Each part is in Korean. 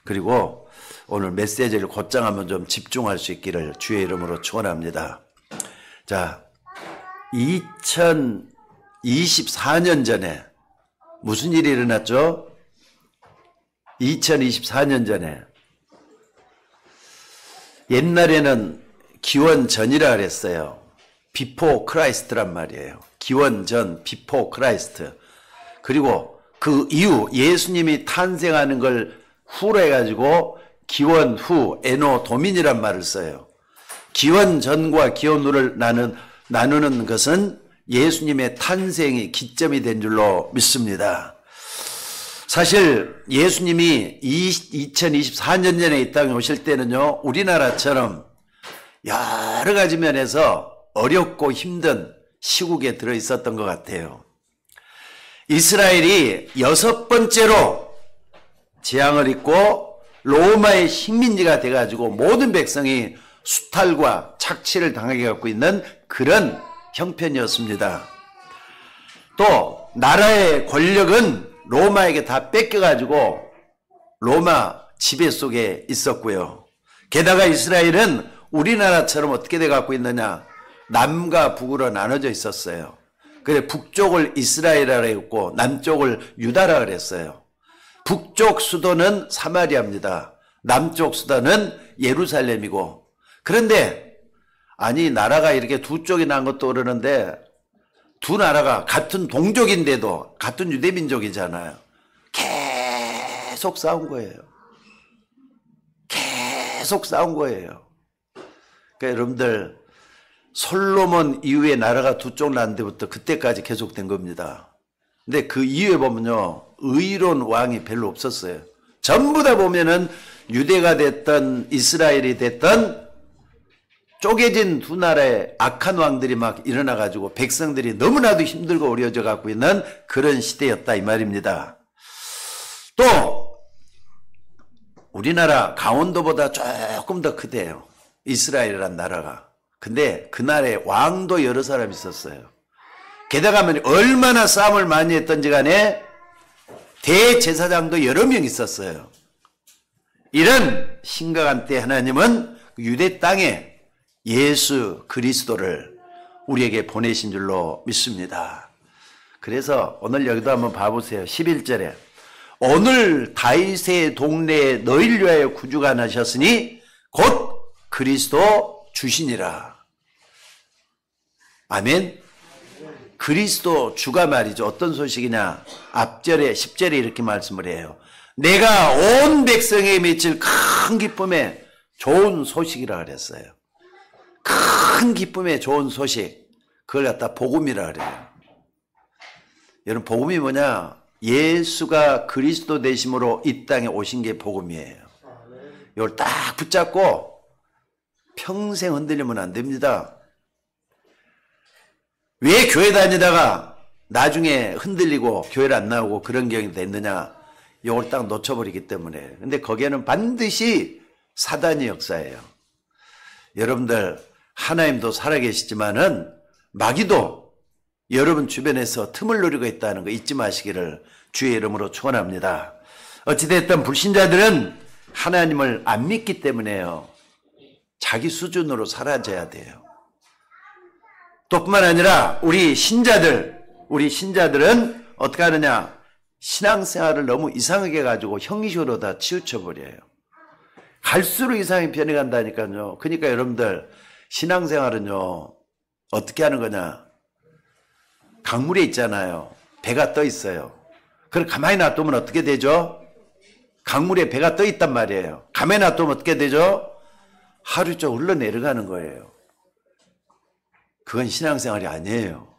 그리고 오늘 메시지를 곧장 한번 좀 집중할 수 있기를 주의 이름으로 축원합니다. 자, 2024년 전에 무슨 일이 일어났죠? 2024년 전에 옛날에는 기원 전이라 그랬어요. 비포 크라이스트란 말이에요. 기원 전, 비포 크라이스트. 그리고 그 이후 예수님이 탄생하는 걸 후로 해가지고 기원 후, 에노 도민이란 말을 써요. 기원 전과 기원 후를 나누는 것은 예수님의 탄생이 기점이 된 줄로 믿습니다. 사실 예수님이 2024년 전에 이 땅에 오실 때는요, 우리나라처럼 여러 가지 면에서 어렵고 힘든 시국에 들어있었던 것 같아요. 이스라엘이 6번째로 재앙을 입고 로마의 식민지가 돼가지고 모든 백성이 수탈과 착취를 당하게 갖고 있는 그런 형편이었습니다. 또 나라의 권력은 로마에게 다 뺏겨가지고 로마 지배 속에 있었고요. 게다가 이스라엘은 우리나라처럼 어떻게 돼 갖고 있느냐, 남과 북으로 나눠져 있었어요. 그래 북쪽을 이스라엘이라고 했고 남쪽을 유다라 그랬어요. 북쪽 수도는 사마리아입니다. 남쪽 수도는 예루살렘이고. 그런데 아니 나라가 이렇게 두 쪽이 난 것도 그러는데 두 나라가 같은 동족인데도 같은 유대민족이잖아요. 계속 싸운 거예요. 계속 싸운 거예요. 그러니까 여러분들 솔로몬 이후에 나라가 두 쪽 난 데부터 그때까지 계속된 겁니다. 근데 그 이후에 보면요, 의로운 왕이 별로 없었어요. 전부 다 보면은 유대가 됐던 이스라엘이 됐던 쪼개진 두 나라의 악한 왕들이 막 일어나가지고 백성들이 너무나도 힘들고 어려워져 갖고 있는 그런 시대였다 이 말입니다. 또 우리나라 강원도보다 조금 더 크대요. 이스라엘이란 나라가. 근데 그 나라에 왕도 여러 사람 있었어요. 게다가 얼마나 싸움을 많이 했던지 간에 대제사장도 여러 명 있었어요. 이런 심각한 때 하나님은 유대 땅에 예수 그리스도를 우리에게 보내신 줄로 믿습니다. 그래서 오늘 여기도 한번 봐보세요. 11절에 오늘 다윗의 동네에 너희를 위하여 구주가 나셨으니 곧 그리스도 주시니라. 아멘. 그리스도 주가 말이죠. 어떤 소식이냐, 앞절에 10절에 이렇게 말씀을 해요. 내가 온 백성에 미칠 큰 기쁨에 좋은 소식이라 그랬어요. 큰 기쁨에 좋은 소식, 그걸 갖다 복음이라 그래요. 여러분 복음이 뭐냐, 예수가 그리스도 되심으로 이 땅에 오신 게 복음이에요. 이걸 딱 붙잡고 평생 흔들리면 안 됩니다. 왜 교회 다니다가 나중에 흔들리고 교회를 안 나오고 그런 경우가 됐느냐, 이걸 딱 놓쳐버리기 때문에. 근데 거기에는 반드시 사단의 역사예요. 여러분들 하나님도 살아계시지만은 마귀도 여러분 주변에서 틈을 노리고 있다는 거 잊지 마시기를 주의 이름으로 축원합니다. 어찌됐든 불신자들은 하나님을 안 믿기 때문에요. 자기 수준으로 사라져야 돼요. 또 뿐만 아니라 우리 신자들은 어떻게 하느냐, 신앙생활을 너무 이상하게 가지고 형식으로 다 치우쳐버려요. 갈수록 이상하게 변해간다니까요. 그러니까 여러분들 신앙생활은요 어떻게 하는 거냐, 강물에 있잖아요. 배가 떠 있어요. 그걸 가만히 놔두면 어떻게 되죠? 강물에 배가 떠 있단 말이에요. 가만히 놔두면 어떻게 되죠? 하루 종일 흘러내려가는 거예요. 그건 신앙생활이 아니에요.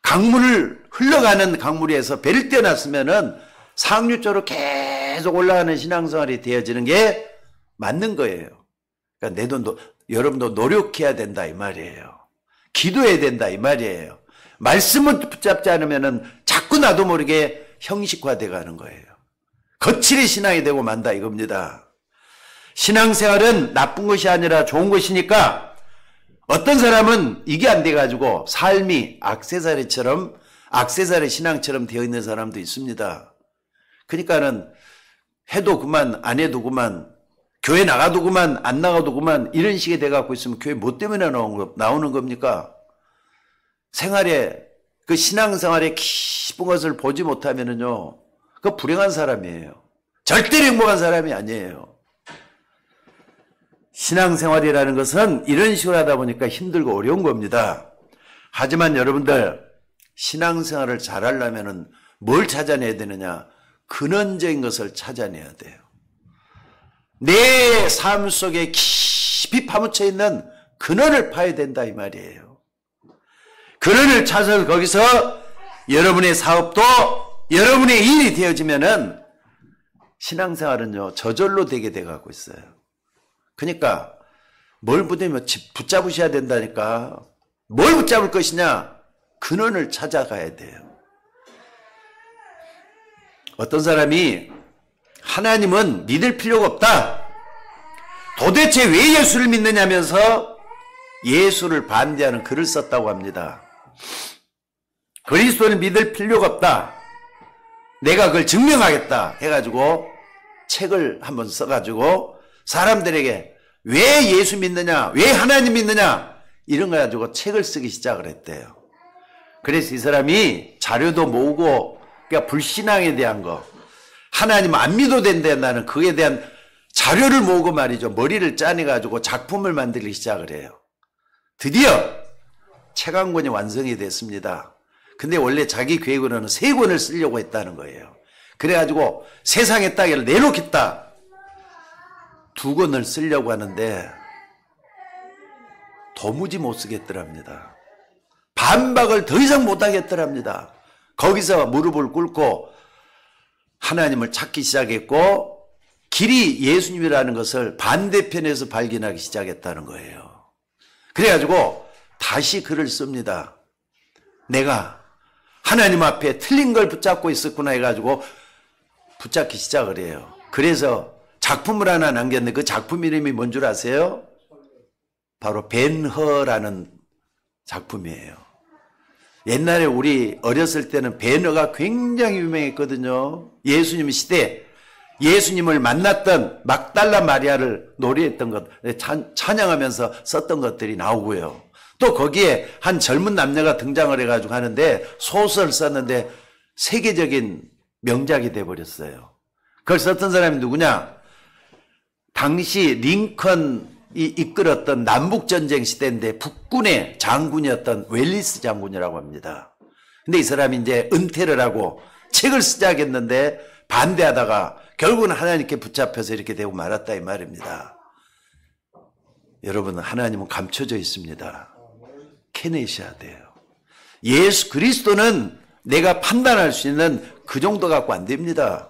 강물을 흘러가는 강물에서 배를 떼어놨으면은 상류쪽으로 계속 올라가는 신앙생활이 되어지는 게 맞는 거예요. 그러니까 여러분도 노력해야 된다 이 말이에요. 기도해야 된다 이 말이에요. 말씀을 붙잡지 않으면은 자꾸 나도 모르게 형식화돼 가는 거예요. 거칠이 신앙이 되고 만다 이겁니다. 신앙생활은 나쁜 것이 아니라 좋은 것이니까 어떤 사람은 이게 안 돼가지고 삶이 액세서리 신앙처럼 되어 있는 사람도 있습니다. 그러니까는 해도 그만 안 해도 그만 교회 나가도 그만 안 나가도 그만 이런 식이 돼갖고 있으면 교회 뭐 때문에 나오는 겁니까? 생활에 그 신앙생활에 깊은 것을 보지 못하면은요 그 불행한 사람이에요. 절대로 행복한 사람이 아니에요. 신앙생활이라는 것은 이런 식으로 하다 보니까 힘들고 어려운 겁니다. 하지만 여러분들 신앙생활을 잘하려면은 뭘 찾아내야 되느냐? 근원적인 것을 찾아내야 돼요. 내 삶 속에 깊이 파묻혀 있는 근원을 파야 된다 이 말이에요. 근원을 찾아서 거기서 여러분의 사업도 여러분의 일이 되어지면은 신앙생활은요 저절로 되게 돼가고 있어요. 그러니까 뭘 붙잡으셔야 된다니까. 뭘 붙잡을 것이냐? 근원을 찾아가야 돼요. 어떤 사람이 하나님은 믿을 필요가 없다. 도대체 왜 예수를 믿느냐면서 예수를 반대하는 글을 썼다고 합니다. 그리스도를 믿을 필요가 없다. 내가 그걸 증명하겠다 해가지고 책을 한번 써가지고 사람들에게 왜 예수 믿느냐, 왜 하나님 믿느냐 이런 거 가지고 책을 쓰기 시작을 했대요. 그래서 이 사람이 자료도 모으고 그러니까 불신앙에 대한 거 하나님 안 믿어도 된다 나는 그에 대한 자료를 모으고 말이죠. 머리를 짜내가지고 작품을 만들기 시작을 해요. 드디어 책 한 권이 완성이 됐습니다. 근데 원래 자기 계획으로는 3권을 쓰려고 했다는 거예요. 그래가지고 세상에 딱 내놓겠다. 2권을 쓰려고 하는데 도무지 못 쓰겠더랍니다. 반박을 더 이상 못 하겠더랍니다. 거기서 무릎을 꿇고 하나님을 찾기 시작했고 길이 예수님이라는 것을 반대편에서 발견하기 시작했다는 거예요. 그래가지고 다시 글을 씁니다. 내가 하나님 앞에 틀린 걸 붙잡고 있었구나 해가지고 붙잡기 시작을 해요. 그래서 작품을 하나 남겼는데 그 작품 이름이 뭔 줄 아세요? 바로 벤허라는 작품이에요. 옛날에 우리 어렸을 때는 벤허가 굉장히 유명했거든요. 예수님 시대에 예수님을 만났던 막달라 마리아를 노래했던 것, 찬양하면서 썼던 것들이 나오고요. 또 거기에 한 젊은 남녀가 등장을 해가지고 하는데 소설을 썼는데 세계적인 명작이 돼버렸어요. 그걸 썼던 사람이 누구냐? 당시 링컨이 이끌었던 남북전쟁 시대인데 북군의 장군이었던 웰리스 장군이라고 합니다. 근데 이 사람이 이제 은퇴를 하고 책을 쓰자겠는데 반대하다가 결국은 하나님께 붙잡혀서 이렇게 되고 말았다 이 말입니다. 여러분 하나님은 감춰져 있습니다. 캐내셔야 돼요. 예수 그리스도는 내가 판단할 수 있는 그 정도 갖고 안 됩니다.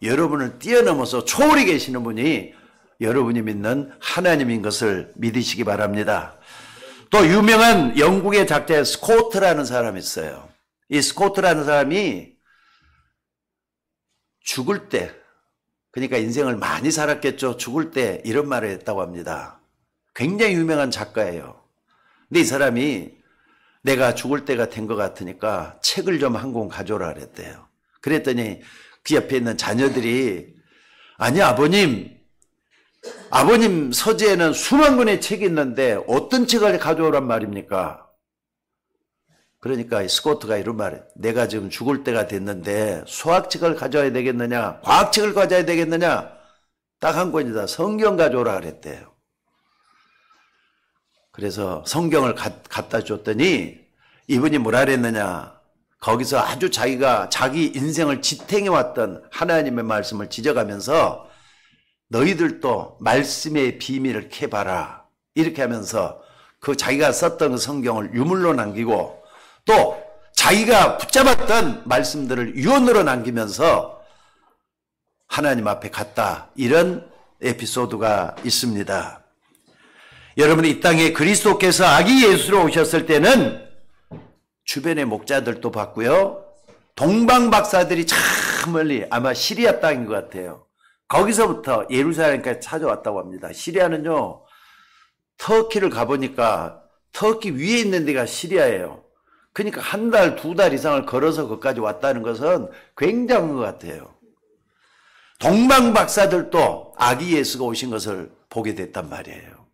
여러분을 뛰어넘어서 초월히 계시는 분이 여러분이 믿는 하나님인 것을 믿으시기 바랍니다. 또 유명한 영국의 작자 스코트라는 사람이 있어요. 이 스코트라는 사람이 죽을 때, 그러니까 인생을 많이 살았겠죠. 죽을 때 이런 말을 했다고 합니다. 굉장히 유명한 작가예요. 근데 이 사람이 내가 죽을 때가 된 것 같으니까 책을 좀 한 권 가져오라 그랬대요. 그랬더니 그 옆에 있는 자녀들이 아니 아버님 서재에는 수만 권의 책이 있는데 어떤 책을 가져오란 말입니까? 그러니까 스코트가 이런 말을 내가 지금 죽을 때가 됐는데 수학책을 가져와야 되겠느냐 과학책을 가져야 되겠느냐 딱 한 권이다. 성경 가져오라 그랬대요. 그래서 성경을 갖다 줬더니 이분이 뭐라 그랬느냐 거기서 아주 자기가 자기 인생을 지탱해왔던 하나님의 말씀을 지적하면서 너희들도 말씀의 비밀을 캐봐라 이렇게 하면서 그 자기가 썼던 그 성경을 유물로 남기고 또 자기가 붙잡았던 말씀들을 유언으로 남기면서 하나님 앞에 갔다 이런 에피소드가 있습니다. 여러분 이 땅에 그리스도께서 아기 예수로 오셨을 때는 주변의 목자들도 봤고요. 동방 박사들이 참 멀리 아마 시리아 땅인 것 같아요. 거기서부터 예루살렘까지 찾아왔다고 합니다. 시리아는요. 터키를 가보니까 터키 위에 있는 데가 시리아예요. 그러니까 한 달, 2달 이상을 걸어서 거기까지 왔다는 것은 굉장한 것 같아요. 동방 박사들도 아기 예수가 오신 것을 보게 됐단 말이에요.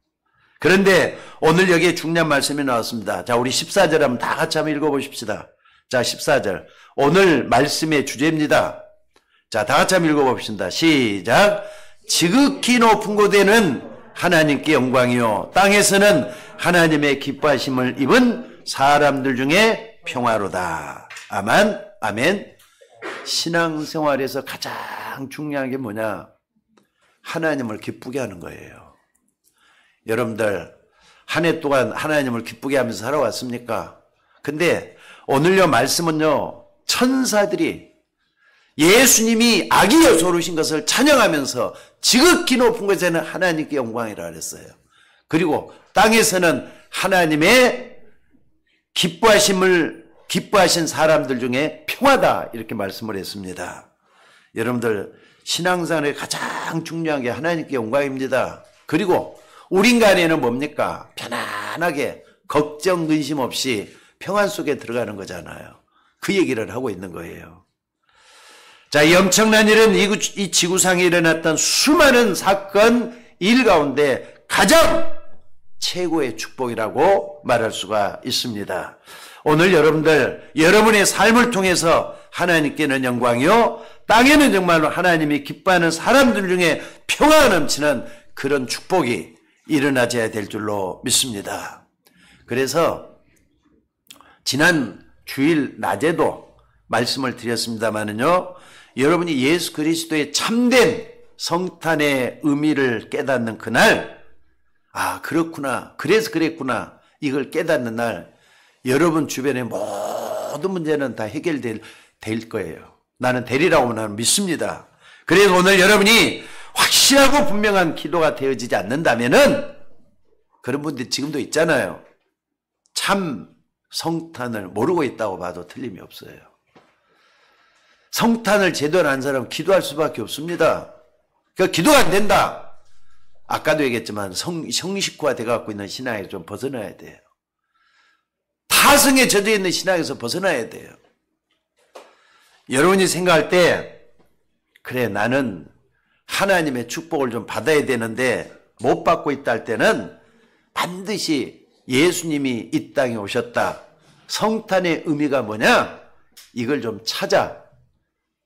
그런데 오늘 여기에 중요한 말씀이 나왔습니다. 자, 우리 14절 한번 다 같이 한번 읽어보십시다. 자, 14절. 오늘 말씀의 주제입니다. 자, 다 같이 한번 읽어봅시다. 시작. 지극히 높은 곳에는 하나님께 영광이요 땅에서는 하나님의 기뻐하심을 입은 사람들 중에 평화로다. 아멘. 아멘. 신앙생활에서 가장 중요한 게 뭐냐? 하나님을 기쁘게 하는 거예요. 여러분들 한 해 동안 하나님을 기쁘게 하면서 살아왔습니까? 근데 오늘요 말씀은요 천사들이 예수님이 아기 예수로 오신 것을 찬양하면서 지극히 높은 곳에는 하나님께 영광이라 그랬어요. 그리고 땅에서는 하나님의 기뻐하신 사람들 중에 평화다 이렇게 말씀을 했습니다. 여러분들 신앙생활에 가장 중요한 게 하나님께 영광입니다. 그리고 우리 인간에는 뭡니까? 편안하게 걱정 근심 없이 평안 속에 들어가는 거잖아요. 그 얘기를 하고 있는 거예요. 자, 이 엄청난 일은 이 지구상에 일어났던 수많은 사건 일 가운데 가장 최고의 축복이라고 말할 수가 있습니다. 오늘 여러분들 여러분의 삶을 통해서 하나님께는 영광이요 땅에는 정말로 하나님이 기뻐하는 사람들 중에 평화가 넘치는 그런 축복이 일어나져야 될 줄로 믿습니다. 그래서 지난 주일 낮에도 말씀을 드렸습니다마는요 여러분이 예수 그리스도의 참된 성탄의 의미를 깨닫는 그날, 아 그렇구나 그래서 그랬구나 이걸 깨닫는 날 여러분 주변의 모든 문제는 다 해결될 거예요. 나는 되리라고 나는 믿습니다. 그래서 오늘 여러분이 확실하고 분명한 기도가 되어지지 않는다면은 그런 분들 지금도 있잖아요. 참 성탄을 모르고 있다고 봐도 틀림이 없어요. 성탄을 제대로 한 사람은 기도할 수밖에 없습니다. 그러니까 기도가 안 된다. 아까도 얘기했지만 형식화 돼갖고 있는 신앙에서 좀 벗어나야 돼요. 타성에 젖어 있는 신앙에서 벗어나야 돼요. 여러분이 생각할 때 그래 나는 하나님의 축복을 좀 받아야 되는데 못 받고 있다 할 때는 반드시 예수님이 이 땅에 오셨다. 성탄의 의미가 뭐냐? 이걸 좀 찾아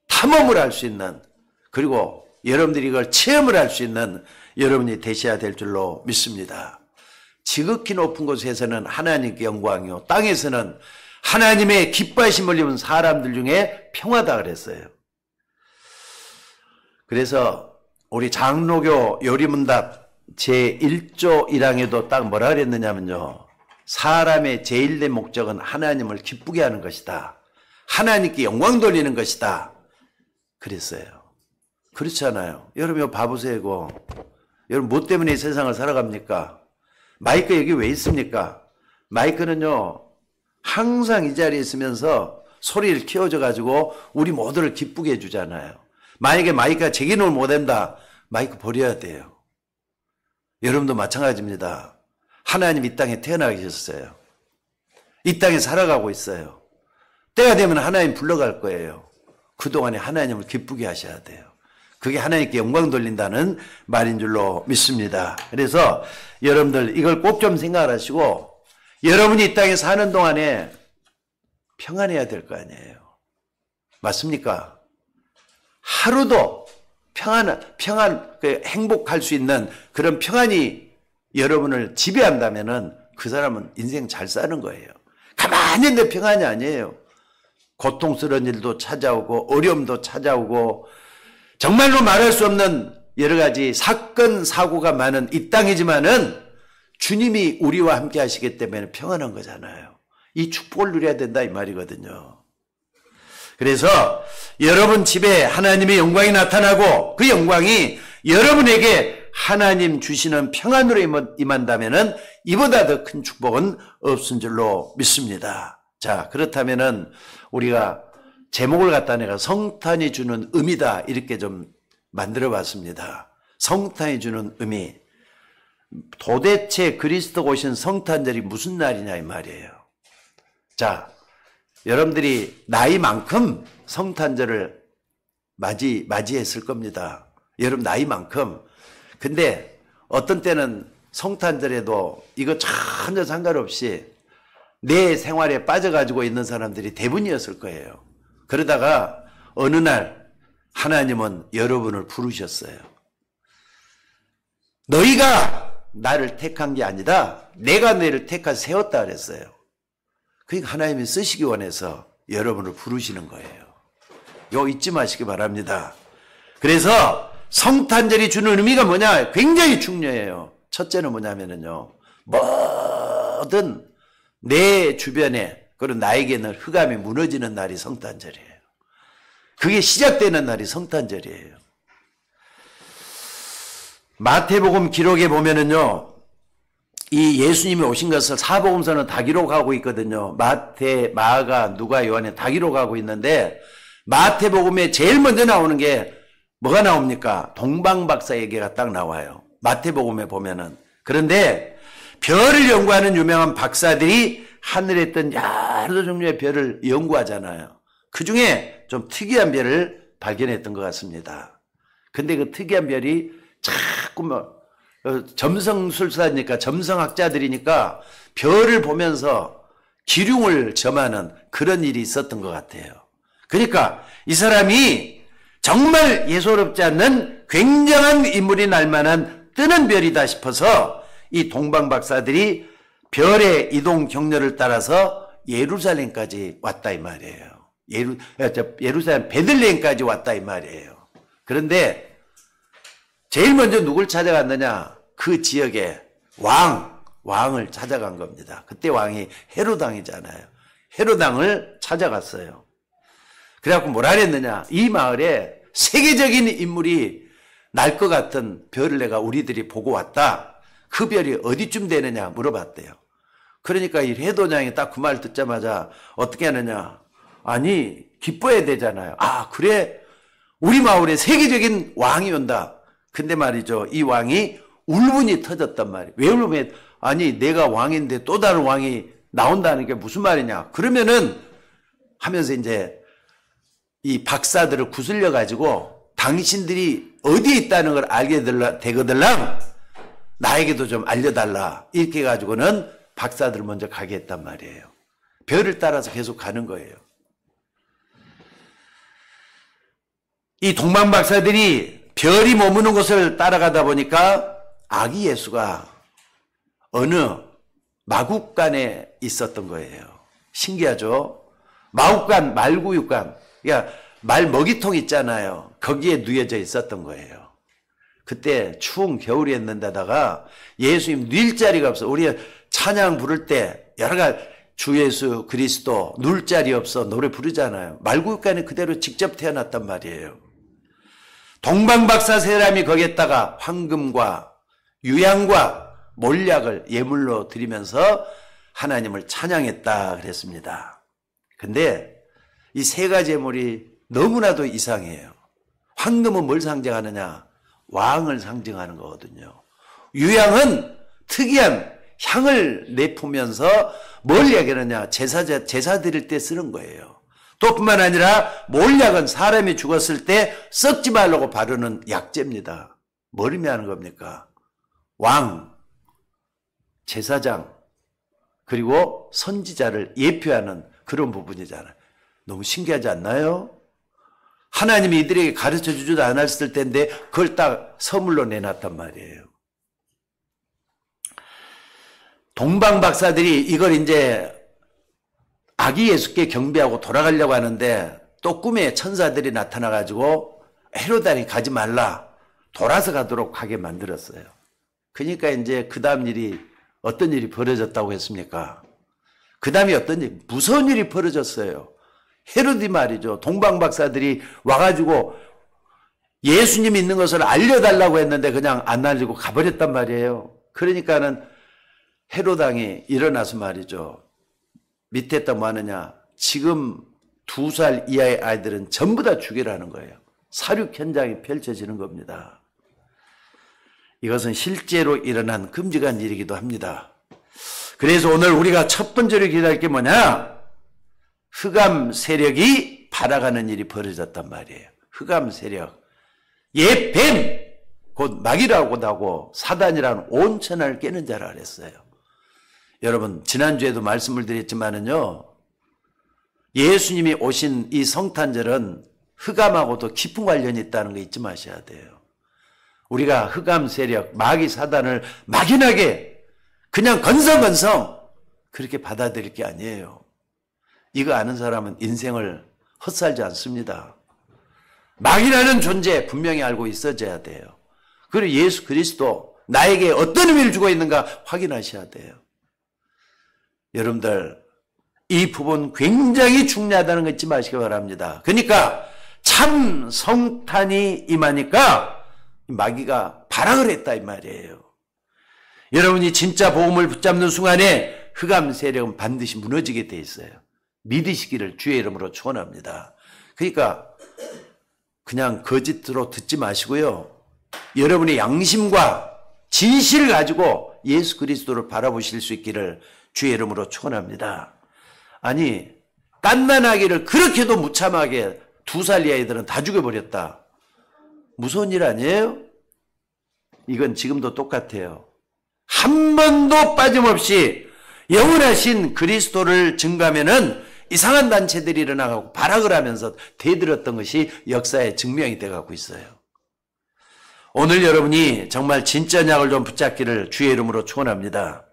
탐험을 할 수 있는 그리고 여러분들이 이걸 체험을 할 수 있는 여러분이 되셔야 될 줄로 믿습니다. 지극히 높은 곳에서는 하나님께 영광이요 땅에서는 하나님의 기뻐하심을 입은 사람들 중에 평화다 그랬어요. 그래서 우리 장로교 요리문답 제1조 1항에도 딱 뭐라 그랬느냐면요. 사람의 제일된 목적은 하나님을 기쁘게 하는 것이다. 하나님께 영광 돌리는 것이다. 그랬어요. 그렇잖아요. 여러분 이거 봐보세요. 이거. 여러분 뭐 때문에 이 세상을 살아갑니까? 마이크 여기 왜 있습니까? 마이크는요. 항상 이 자리에 있으면서 소리를 키워줘 가지고 우리 모두를 기쁘게 해주잖아요. 만약에 마이크가 제 기능을 못한다. 마이크 버려야 돼요. 여러분도 마찬가지입니다. 하나님 이 땅에 태어나 계셨어요. 이 땅에 살아가고 있어요. 때가 되면 하나님 불러갈 거예요. 그동안에 하나님을 기쁘게 하셔야 돼요. 그게 하나님께 영광 돌린다는 말인 줄로 믿습니다. 그래서 여러분들 이걸 꼭 좀 생각하시고 여러분이 이 땅에 사는 동안에 평안해야 될 거 아니에요. 맞습니까? 하루도 행복할 수 있는 그런 평안이 여러분을 지배한다면은 그 사람은 인생 잘 사는 거예요. 가만히 있는데 평안이 아니에요. 고통스러운 일도 찾아오고 어려움도 찾아오고 정말로 말할 수 없는 여러 가지 사건 사고가 많은 이 땅이지만은 주님이 우리와 함께 하시기 때문에 평안한 거잖아요. 이 축복을 누려야 된다 이 말이거든요. 그래서 여러분 집에 하나님의 영광이 나타나고 그 영광이 여러분에게 하나님 주시는 평안으로 임한다면은 이보다 더 큰 축복은 없은 줄로 믿습니다. 자, 그렇다면은 우리가 제목을 갖다 내가 성탄이 주는 의미다 이렇게 좀 만들어 봤습니다. 성탄이 주는 의미. 도대체 그리스도가 오신 성탄절이 무슨 날이냐 이 말이에요. 자, 여러분들이 나이만큼 성탄절을 맞이했을 겁니다. 여러분 나이만큼. 근데 어떤 때는 성탄절에도 이거 전혀 상관없이 내 생활에 빠져가지고 있는 사람들이 대부분이었을 거예요. 그러다가 어느 날 하나님은 여러분을 부르셨어요. 너희가 나를 택한 게 아니다. 내가 너희를 택하여 세웠다 그랬어요. 그러니까 하나님이 쓰시기 원해서 여러분을 부르시는 거예요. 이거 잊지 마시기 바랍니다. 그래서 성탄절이 주는 의미가 뭐냐? 굉장히 중요해요. 첫째는 뭐냐면요. 모든 내 주변에 그리고 나에게는 흑암이 무너지는 날이 성탄절이에요. 그게 시작되는 날이 성탄절이에요. 마태복음 기록에 보면은요, 이 예수님이 오신 것을 사복음서는 다 기록하고 있거든요. 마태, 마가, 누가, 요한에 다 기록하고 있는데 마태복음에 제일 먼저 나오는 게 뭐가 나옵니까? 동방박사 얘기가 딱 나와요. 마태복음에 보면은. 그런데 별을 연구하는 유명한 박사들이 하늘에 뜬 여러 종류의 별을 연구하잖아요. 그 중에 좀 특이한 별을 발견했던 것 같습니다. 근데 그 특이한 별이 자꾸 점성술사니까 점성학자들이니까 별을 보면서 기륭을 점하는 그런 일이 있었던 것 같아요. 그러니까 이 사람이 정말 예사롭지 않는 굉장한 인물이 날 만한 뜨는 별이다 싶어서 이 동방박사들이 별의 이동 경로를 따라서 예루살렘까지 왔다 이 말이에요. 예루살렘 베들레헴까지 왔다 이 말이에요. 그런데 제일 먼저 누굴 찾아갔느냐? 그 지역의 왕을 찾아간 겁니다. 그때 왕이 헤로당이잖아요. 헤로당을 찾아갔어요. 그래갖고 뭐라 그랬느냐? 이 마을에 세계적인 인물이 날 것 같은 별을 내가 우리들이 보고 왔다. 그 별이 어디쯤 되느냐 물어봤대요. 그러니까 이 헤로당이 딱 그 말 듣자마자 어떻게 하느냐? 아니 기뻐해야 되잖아요. 아 그래? 우리 마을에 세계적인 왕이 온다. 근데 말이죠. 이 왕이 울분이 터졌단 말이에요. 왜 울면 아니 내가 왕인데 또 다른 왕이 나온다는 게 무슨 말이냐. 그러면은 하면서 이제 이 박사들을 구슬려 가지고 당신들이 어디에 있다는 걸 알게 되거들랑 나에게도 좀 알려달라. 이렇게 해가지고는 박사들을 먼저 가게 했단 말이에요. 별을 따라서 계속 가는 거예요. 이 동방박사들이 별이 머무는 곳을 따라가다 보니까 아기 예수가 어느 마국간에 있었던 거예요. 신기하죠? 마국간, 말구육간, 그러니까 말 먹이통 있잖아요. 거기에 누워져 있었던 거예요. 그때 추운 겨울이었는데다가 예수님 누일 자리가 없어. 우리 찬양 부를 때 여러 가지 주 예수 그리스도 누울 자리 없어 노래 부르잖아요. 말구육간에 그대로 직접 태어났단 말이에요. 동방박사 세 사람이 거기에다가 황금과 유향과 몰약을 예물로 드리면서 하나님을 찬양했다 그랬습니다. 근데 이 세 가지 예물이 너무나도 이상해요. 황금은 뭘 상징하느냐? 왕을 상징하는 거거든요. 유향은 특이한 향을 내뿜으면서 뭘 얘기하느냐? 제사 드릴 때 쓰는 거예요. 또 뿐만 아니라 몰약은 사람이 죽었을 때 썩지 말라고 바르는 약재입니다. 뭘 의미하는 겁니까? 왕, 제사장, 그리고 선지자를 예표하는 그런 부분이잖아요. 너무 신기하지 않나요? 하나님이 이들에게 가르쳐 주지도 않았을 텐데 그걸 딱 선물로 내놨단 말이에요. 동방박사들이 이걸 이제 아기 예수께 경배하고 돌아가려고 하는데 또 꿈에 천사들이 나타나가지고 헤로당이 가지 말라. 돌아서 가도록 하게 만들었어요. 그러니까 이제 그 다음 일이 어떤 일이 벌어졌다고 했습니까? 그 다음에 어떤 일, 무서운 일이 벌어졌어요. 헤로디 말이죠. 동방박사들이 와가지고 예수님 있는 것을 알려달라고 했는데 그냥 안 알리고 가버렸단 말이에요. 그러니까는 헤로당이 일어나서 말이죠. 밑에 또 뭐 하느냐. 지금 2살 이하의 아이들은 전부 다 죽이라는 거예요. 사륙 현장이 펼쳐지는 겁니다. 이것은 실제로 일어난 끔찍한 일이기도 합니다. 그래서 오늘 우리가 첫 번째로 기도할 게 뭐냐? 흑암 세력이 발아가는 일이 벌어졌단 말이에요. 흑암 세력, 옛뱀, 곧 마귀라고도 하고 사단이라는 온천을 깨는 자라 그랬어요. 여러분, 지난주에도 말씀을 드렸지만은요, 예수님이 오신 이 성탄절은 흑암하고도 깊은 관련이 있다는 거 잊지 마셔야 돼요. 우리가 흑암 세력, 마귀 사단을 막연하게 그냥 건성건성 그렇게 받아들일 게 아니에요. 이거 아는 사람은 인생을 헛살지 않습니다. 마귀라는 존재 분명히 알고 있어져야 돼요. 그리고 예수 그리스도 나에게 어떤 의미를 주고 있는가 확인하셔야 돼요. 여러분들, 이 부분 굉장히 중요하다는 거 잊지 마시기 바랍니다. 그러니까 참 성탄이 임하니까 마귀가 발악을 했다 이 말이에요. 여러분이 진짜 복음을 붙잡는 순간에 흑암 세력은 반드시 무너지게 돼 있어요. 믿으시기를 주의 이름으로 축원합니다. 그러니까 그냥 거짓으로 듣지 마시고요. 여러분의 양심과 진실을 가지고 예수 그리스도를 바라보실 수 있기를 주의 이름으로 축원합니다. 아니, 갓난아기를 그렇게도 무참하게 2살 아이들은 다 죽여버렸다. 무서운 일 아니에요? 이건 지금도 똑같아요. 한 번도 빠짐없이 영원하신 그리스도를 증거하면은 이상한 단체들이 일어나고 발악을 하면서 대들었던 것이 역사의 증명이 돼가고 있어요. 오늘 여러분이 정말 진짜 언약을 좀 붙잡기를 주의 이름으로 축원합니다.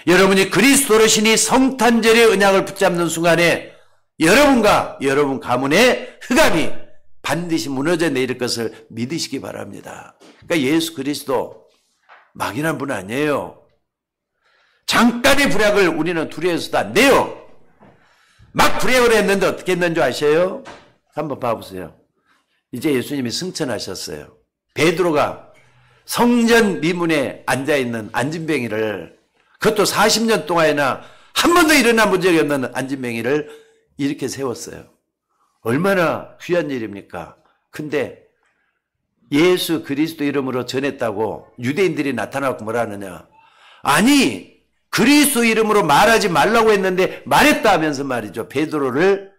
여러분이 그리스도로 신이 성탄절의 언약을 붙잡는 순간에 여러분과 여러분 가문의 흑암이 반드시 무너져 내릴 것을 믿으시기 바랍니다. 그러니까 예수 그리스도 막연한 분 아니에요. 잠깐의 불약을 우리는 두려워서도 안 돼요. 막 불약을 했는데 어떻게 했는 줄 아세요? 한번 봐보세요. 이제 예수님이 승천하셨어요. 베드로가 성전 미문에 앉아있는 안진뱅이를, 그것도 40년 동안이나 한 번도 일어나 본 적이 없는 안진뱅이를 이렇게 세웠어요. 얼마나 귀한 일입니까? 근데 예수 그리스도 이름으로 전했다고 유대인들이 나타나고 뭐라 하느냐? 아니, 그리스도 이름으로 말하지 말라고 했는데 말했다 하면서 말이죠. 베드로를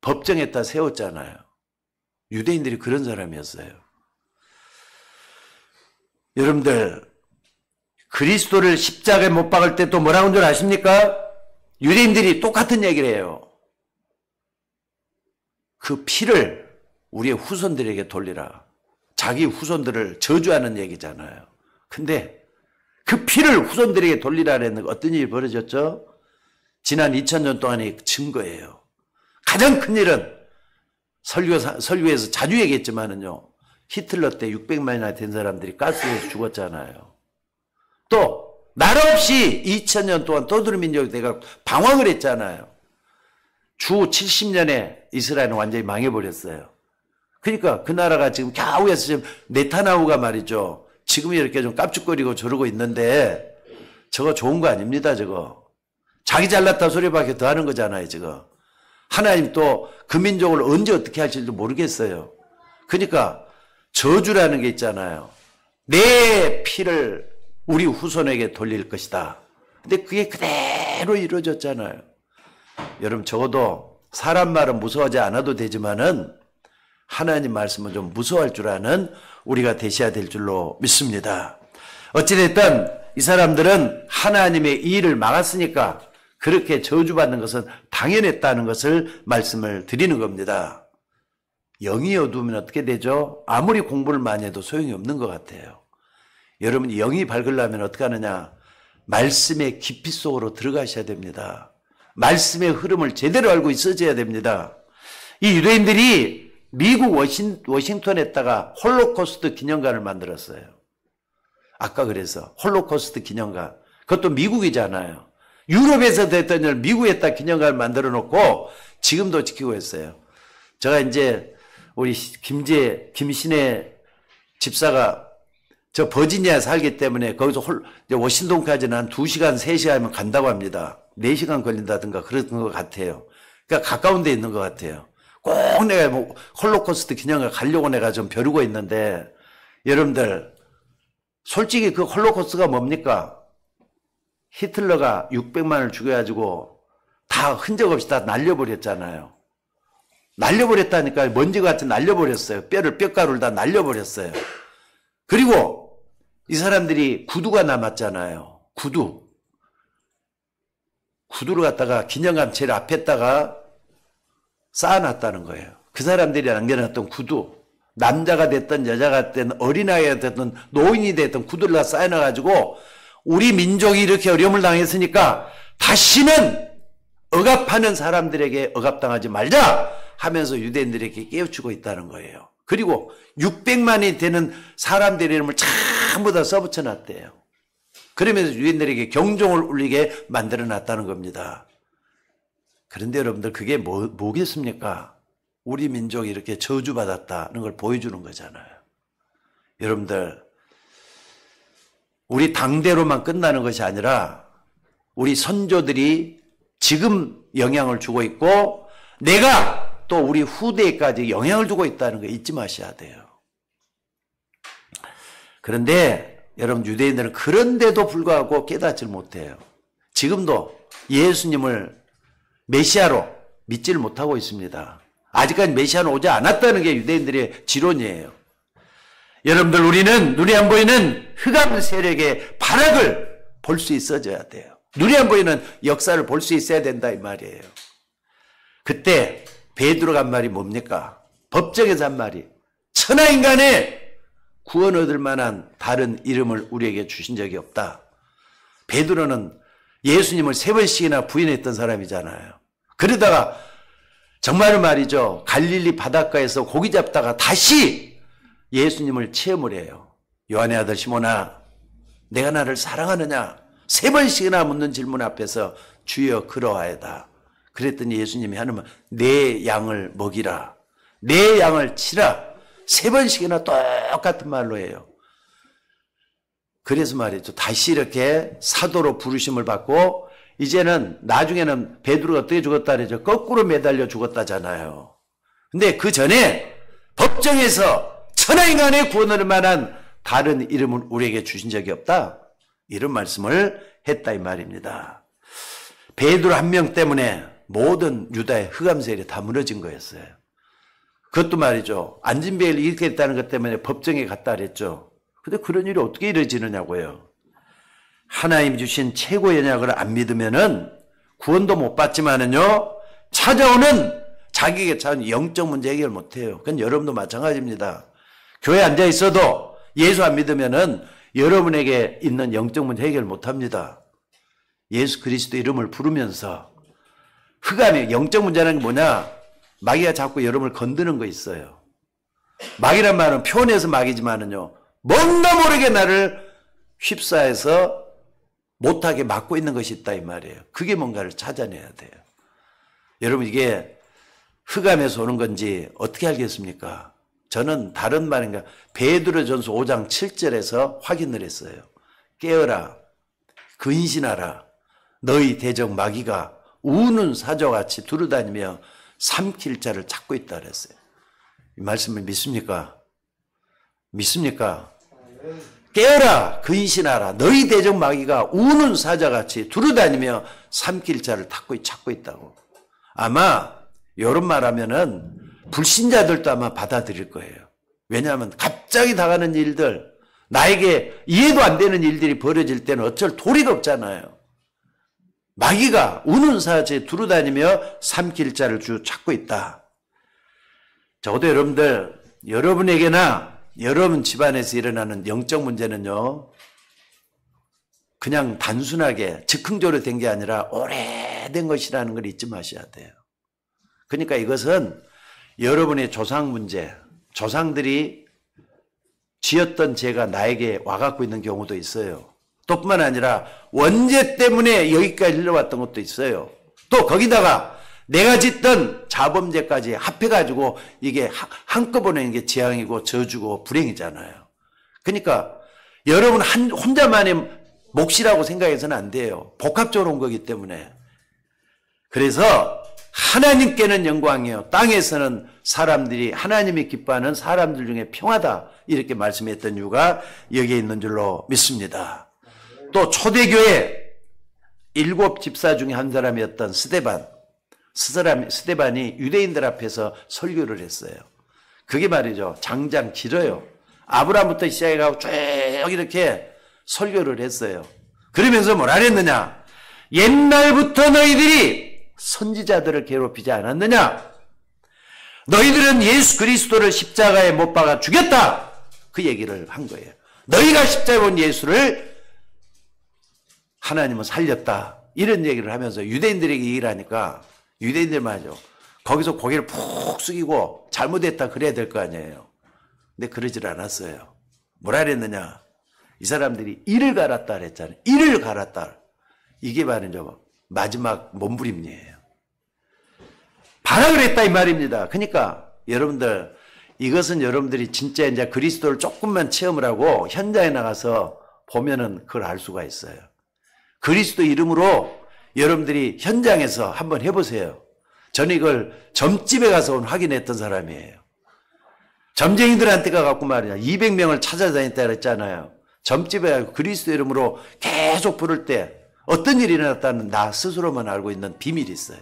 법정에다 세웠잖아요. 유대인들이 그런 사람이었어요. 여러분들, 그리스도를 십자가에 못 박을 때 또 뭐라고 한 줄 아십니까? 유대인들이 똑같은 얘기를 해요. 그 피를 우리의 후손들에게 돌리라. 자기 후손들을 저주하는 얘기잖아요. 근데 그 피를 후손들에게 돌리라는 어떤 일이 벌어졌죠? 지난 2000년 동안의 증거예요. 가장 큰 일은 설교에서 자주 얘기했지만은요, 히틀러 때 600만이나 된 사람들이 가스에서 죽었잖아요. 또 나라 없이 2000년 동안 떠드는 민족이 돼서 방황을 했잖아요. 주 70년에 이스라엘은 완전히 망해버렸어요. 그러니까 그 나라가 지금 겨우에서 지금 네타냐후가 말이죠. 지금 이렇게 좀 깝죽거리고 저러고 있는데 저거 좋은 거 아닙니다, 저거. 자기 잘났다 소리밖에 더 하는 거잖아요, 저거. 하나님 또 그 민족을 언제 어떻게 할지도 모르겠어요. 그러니까 저주라는 게 있잖아요. 내 피를 우리 후손에게 돌릴 것이다. 근데 그게 그대로 이루어졌잖아요. 여러분, 적어도 사람 말은 무서워하지 않아도 되지만은 하나님 말씀은 좀 무서워할 줄 아는 우리가 되셔야 될 줄로 믿습니다. 어찌됐든 이 사람들은 하나님의 이 일을 막았으니까 그렇게 저주받는 것은 당연했다는 것을 말씀을 드리는 겁니다. 영이 어두우면 어떻게 되죠? 아무리 공부를 많이 해도 소용이 없는 것 같아요. 여러분이 영이 밝으려면 어떻게 하느냐? 말씀의 깊이 속으로 들어가셔야 됩니다. 말씀의 흐름을 제대로 알고 있어져야 됩니다. 이 유대인들이 미국 워싱턴에다가 홀로코스트 기념관을 만들었어요. 아까 그래서 홀로코스트 기념관. 그것도 미국이잖아요. 유럽에서 됐던 일 미국에다 기념관을 만들어 놓고 지금도 지키고 있어요. 제가 이제 우리 김신혜 집사가 저 버지니아에 살기 때문에 거기서 워싱턴까지는 한 2시간, 3시간이면 간다고 합니다. 4시간 걸린다든가 그런 것 같아요. 그러니까 가까운 데 있는 것 같아요. 꼭 내가 뭐 홀로코스트 기념관 가려고 내가 좀 벼르고 있는데, 여러분들 솔직히 그 홀로코스트가 뭡니까? 히틀러가 600만을 죽여가지고 다 흔적 없이 다 날려버렸잖아요. 날려버렸다니까요. 먼지같이 날려버렸어요. 뼈가루를 다 날려버렸어요. 그리고 이 사람들이 구두가 남았잖아요. 구두를 갖다가 기념관 제일 앞에다가 쌓아놨다는 거예요. 그 사람들이 남겨놨던 구두, 남자가 됐든 여자가 됐든 어린아이가 됐든 노인이 됐든 구두를 다 쌓아놔가지고 우리 민족이 이렇게 어려움을 당했으니까 다시는 억압하는 사람들에게 억압당하지 말자 하면서 유대인들에게 깨우치고 있다는 거예요. 그리고 600만이 되는 사람들의 이름을 전부 다 써붙여놨대요. 그러면서 유대인들에게 경종을 울리게 만들어놨다는 겁니다. 그런데 여러분들 그게 뭐겠습니까? 우리 민족이 이렇게 저주받았다는 걸 보여주는 거잖아요. 여러분들 우리 당대로만 끝나는 것이 아니라 우리 선조들이 지금 영향을 주고 있고 내가 또 우리 후대까지 영향을 주고 있다는 거 잊지 마셔야 돼요. 그런데 여러분 유대인들은 그런데도 불구하고 깨닫지 못해요. 지금도 예수님을 메시아로 믿지를 못하고 있습니다. 아직까지 메시아는 오지 않았다는 게 유대인들의 지론이에요. 여러분들 우리는 눈에 안 보이는 흑암 세력의 발악을 볼 수 있어져야 돼요. 눈에 안 보이는 역사를 볼 수 있어야 된다 이 말이에요. 그때 베드로가 한 말이 뭡니까? 법정에서 한 말이 천하인간의 구원 얻을 만한 다른 이름을 우리에게 주신 적이 없다. 베드로는 예수님을 3번씩이나 부인했던 사람이잖아요. 그러다가 정말 말이죠. 갈릴리 바닷가에서 고기 잡다가 다시 예수님을 체험을 해요. 요한의 아들 시몬아, 내가 나를 사랑하느냐? 3번씩이나 묻는 질문 앞에서 주여 그러하여다. 그랬더니 예수님이 하는 말, 내 양을 먹이라. 내 양을 치라. 3번씩이나 똑같은 말로 해요. 그래서 말이죠. 다시 이렇게 사도로 부르심을 받고 이제는 나중에는 베드로가 어떻게 죽었다 그러죠? 거꾸로 매달려 죽었다잖아요. 근데 그 전에 법정에서 천하인간의 구원을 만한 다른 이름을 우리에게 주신 적이 없다. 이런 말씀을 했다 이 말입니다. 베드로 한 명 때문에 모든 유다의 흑암 세력이 다 무너진 거였어요. 그것도 말이죠. 안진뱅이를 이렇게 했다는 것 때문에 법정에 갔다 그랬죠. 근데 그런 일이 어떻게 이루어지느냐고요. 하나님 주신 최고의 언약을 안 믿으면은 구원도 못 받지만은요, 찾아오는 자기에게 찾아오는 영적 문제 해결 못 해요. 그건 여러분도 마찬가지입니다. 교회에 앉아 있어도 예수 안 믿으면은 여러분에게 있는 영적 문제 해결 못 합니다. 예수 그리스도 이름을 부르면서 흑암의 영적 문제는 뭐냐? 마귀가 자꾸 여러분을 건드는 거 있어요. 마귀란 말은 표현해서 마귀지만은요, 뭔가 모르게 나를 휩싸여서 못하게 막고 있는 것이 있다 이 말이에요. 그게 뭔가를 찾아내야 돼요. 여러분 이게 흑암에서 오는 건지 어떻게 알겠습니까? 저는 다른 말인가 베드로전서 5장 7절에서 확인을 했어요. 깨어라 근신하라 너희 대적 마귀가 우는 사자같이 두루다니며 삼킬 자를 찾고 있다 그랬어요. 이 말씀을 믿습니까? 믿습니까? 깨어라 근신하라 너희 대적 마귀가 우는 사자같이 두루다니며 삼킬 자를 찾고 있다고. 아마 이런 말하면은 불신자들도 아마 받아들일 거예요. 왜냐하면 갑자기 당하는 일들, 나에게 이해도 안 되는 일들이 벌어질 때는 어쩔 도리가 없잖아요. 마귀가 우는 사자에 두루다니며 삼킬 자를 찾고 있다. 적어도 여러분들, 여러분에게나 여러분 집안에서 일어나는 영적 문제는요, 그냥 단순하게 즉흥적으로 된 게 아니라 오래된 것이라는 걸 잊지 마셔야 돼요. 그러니까 이것은 여러분의 조상 문제, 조상들이 지었던 죄가 나에게 와갖고 있는 경우도 있어요. 또 뿐만 아니라 원죄 때문에 여기까지 흘러왔던 것도 있어요. 또 거기다가 내가 짓던 자범죄까지 합해가지고 이게 한꺼번에 이게 재앙이고 저주고 불행이잖아요. 그러니까 여러분 혼자만의 몫이라고 생각해서는 안 돼요. 복합적으로 온 거기 때문에. 그래서 하나님께는 영광이요 땅에서는 사람들이 하나님이 기뻐하는 사람들 중에 평하다 이렇게 말씀했던 이유가 여기에 있는 줄로 믿습니다. 또 초대교회 7 집사 중에 한 사람이었던 스데반, 스데반이 유대인들 앞에서 설교를 했어요. 그게 말이죠. 장장 길어요. 아브라함부터 시작해가지고 쭉 이렇게 설교를 했어요. 그러면서 뭐라 그랬느냐? 옛날부터 너희들이 선지자들을 괴롭히지 않았느냐? 너희들은 예수 그리스도를 십자가에 못 박아 죽였다. 그 얘기를 한 거예요. 너희가 십자가에 본 예수를 하나님은 살렸다. 이런 얘기를 하면서 유대인들에게 얘기를 하니까 유대인들 말이죠. 거기서 고개를 푹 숙이고 잘못했다 그래야 될 거 아니에요. 근데 그러질 않았어요. 뭐라 그랬느냐? 이 사람들이 이를 갈았다 그랬잖아요. 이를 갈았다. 이게 바로 마지막 몸부림이에요. 발악을 했다 이 말입니다. 그러니까 여러분들 이것은 여러분들이 진짜 이제 그리스도를 조금만 체험을 하고 현장에 나가서 보면은 그걸 알 수가 있어요. 그리스도 이름으로 여러분들이 현장에서 한번 해보세요. 저는 이걸 점집에 가서 확인했던 사람이에요. 점쟁이들한테 가갖고 말이야 200명을 찾아다녔다 그랬잖아요. 점집에 가서 그리스도 이름으로 계속 부를 때 어떤 일이 일어났다는 나 스스로만 알고 있는 비밀이 있어요.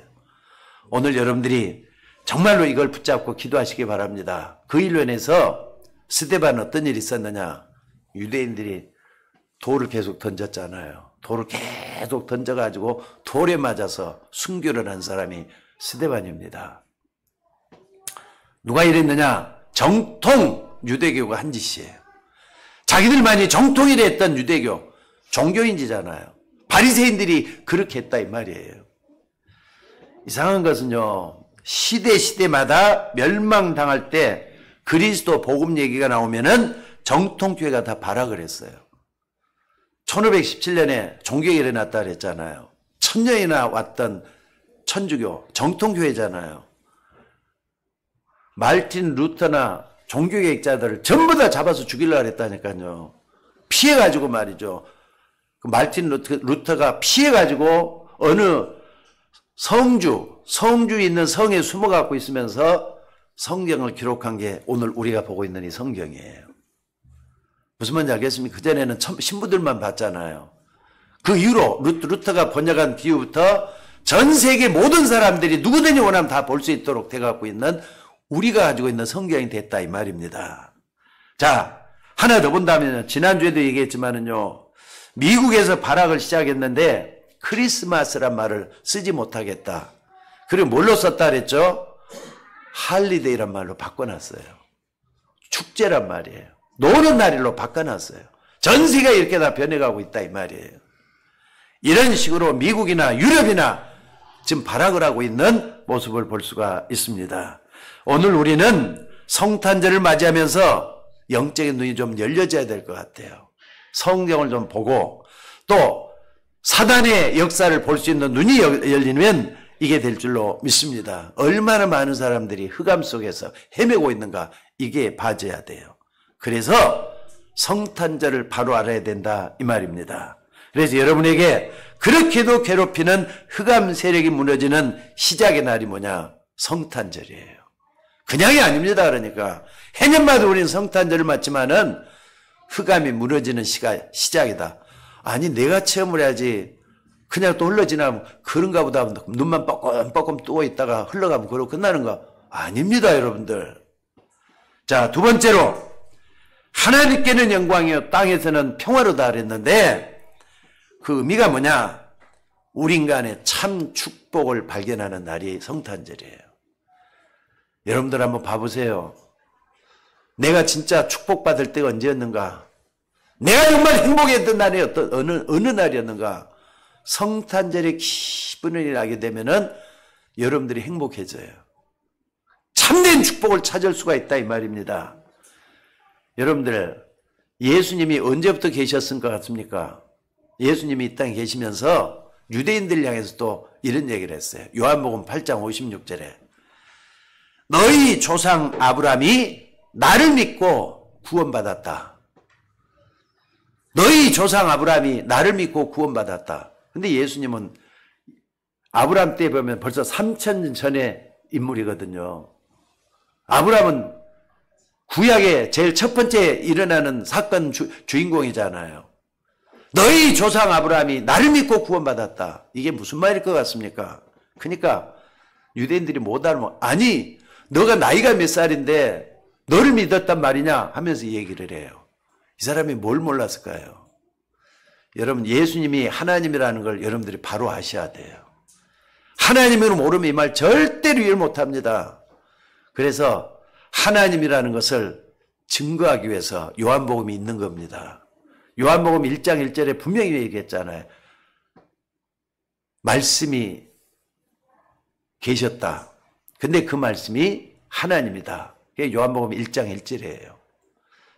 오늘 여러분들이 정말로 이걸 붙잡고 기도하시기 바랍니다. 그 일로 인해서 스데반 어떤 일이 있었느냐? 유대인들이 돌을 계속 던졌잖아요. 돌을 계속 던져가지고 돌에 맞아서 순교를 한 사람이 스데반입니다. 누가 이랬느냐? 정통 유대교가 한 짓이에요. 자기들만이 정통이라 했던 유대교, 종교인지잖아요. 바리새인들이 그렇게 했다 이 말이에요. 이상한 것은요. 시대마다 멸망당할 때 그리스도 복음 얘기가 나오면은 정통교회가 다 발악을 했어요. 1517년에 종교가 일어났다 그랬잖아요. 1000년이나 왔던 천주교, 정통교회잖아요. 말틴 루터나 종교개혁자들을 전부 다 잡아서 죽이려고 했다니까요. 피해가지고 말이죠. 그 말틴 루터가 피해가지고 어느 성주 있는 성에 숨어갖고 있으면서 성경을 기록한 게 오늘 우리가 보고 있는 이 성경이에요. 무슨 말인지 알겠습니까? 그전에는 신부들만 봤잖아요. 그 이후로 루터가 번역한 뒤부터 전 세계 모든 사람들이 누구든지 원하면 다 볼 수 있도록 돼갖고 있는 우리가 가지고 있는 성경이 됐다 이 말입니다. 자, 하나 더 본다면 지난주에도 얘기했지만은요. 미국에서 발악을 시작했는데 크리스마스란 말을 쓰지 못하겠다. 그리고 뭘로 썼다 그랬죠? 할리데이란 말로 바꿔놨어요. 축제란 말이에요. 노는 날일로 바꿔놨어요. 전 세계가 이렇게 다 변해가고 있다 이 말이에요. 이런 식으로 미국이나 유럽이나 지금 발악을 하고 있는 모습을 볼 수가 있습니다. 오늘 우리는 성탄절을 맞이하면서 영적인 눈이 좀 열려져야 될 것 같아요. 성경을 좀 보고 또 사단의 역사를 볼 수 있는 눈이 열리면 이게 될 줄로 믿습니다. 얼마나 많은 사람들이 흑암 속에서 헤매고 있는가 이게 봐져야 돼요. 그래서 성탄절을 바로 알아야 된다 이 말입니다. 그래서 여러분에게 그렇게도 괴롭히는 흑암 세력이 무너지는 시작의 날이 뭐냐? 성탄절이에요. 그냥이 아닙니다. 그러니까 해년마다 우리는 성탄절을 맞지만은 흑암이 무너지는 시작이다. 아니 내가 체험을 해야지 그냥 또 흘러지나면 그런가 보다 눈만 뻐끔뻐끔 뜨고 있다가 흘러가면 그러고 끝나는 거 아닙니다. 여러분들. 자, 두 번째로 하나님께는 영광이요 땅에서는 평화로다 그랬는데 그 의미가 뭐냐? 우리 인간의 참 축복을 발견하는 날이 성탄절이에요. 여러분들 한번 봐보세요. 내가 진짜 축복받을 때가 언제였는가? 내가 정말 행복했던 날이 어느 날이었는가? 성탄절에 기분을 하게 되면은 여러분들이 행복해져요. 참된 축복을 찾을 수가 있다 이 말입니다. 여러분들 예수님이 언제부터 계셨을 것 같습니까? 예수님이 이 땅에 계시면서 유대인들 향해서 또 이런 얘기를 했어요. 요한복음 8장 56절에 너희 조상 아브라함이 나를 믿고 구원받았다. 너희 조상 아브라함이 나를 믿고 구원받았다. 근데 예수님은 아브라함 때 보면 벌써 3000년 전의 인물이거든요. 아브라함은 구약의 제일 첫 번째 일어나는 사건 주인공이잖아요. 너희 조상 아브라함이 나를 믿고 구원받았다. 이게 무슨 말일 것 같습니까? 그러니까 유대인들이 못 알면 아니 너가 나이가 몇 살인데 너를 믿었단 말이냐 하면서 얘기를 해요. 이 사람이 뭘 몰랐을까요? 여러분 예수님이 하나님이라는 걸 여러분들이 바로 아셔야 돼요. 하나님을 모르면 이 말 절대로 이해 못합니다. 그래서 하나님이라는 것을 증거하기 위해서 요한복음이 있는 겁니다. 요한복음 1장 1절에 분명히 얘기했잖아요. 말씀이 계셨다. 근데 그 말씀이 하나님이다. 그게 요한복음 1장 1절이에요.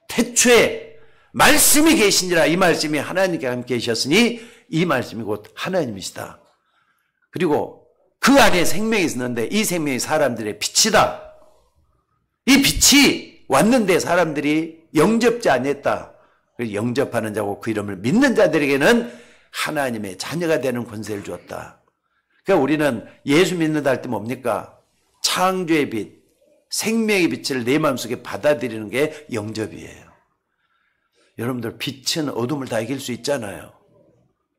태초에 말씀이 계시니라. 이 말씀이 하나님께 함께 계셨으니 이 말씀이 곧 하나님이시다. 그리고 그 안에 생명이 있었는데 이 생명이 사람들의 빛이다. 이 빛이 왔는데 사람들이 영접지 않았다. 영접하는 자고 그 이름을 믿는 자들에게는 하나님의 자녀가 되는 권세를 주었다. 그러니까 우리는 예수 믿는다 할 때 뭡니까? 창조의 빛, 생명의 빛을 내 마음속에 받아들이는 게 영접이에요. 여러분들 빛은 어둠을 다 이길 수 있잖아요.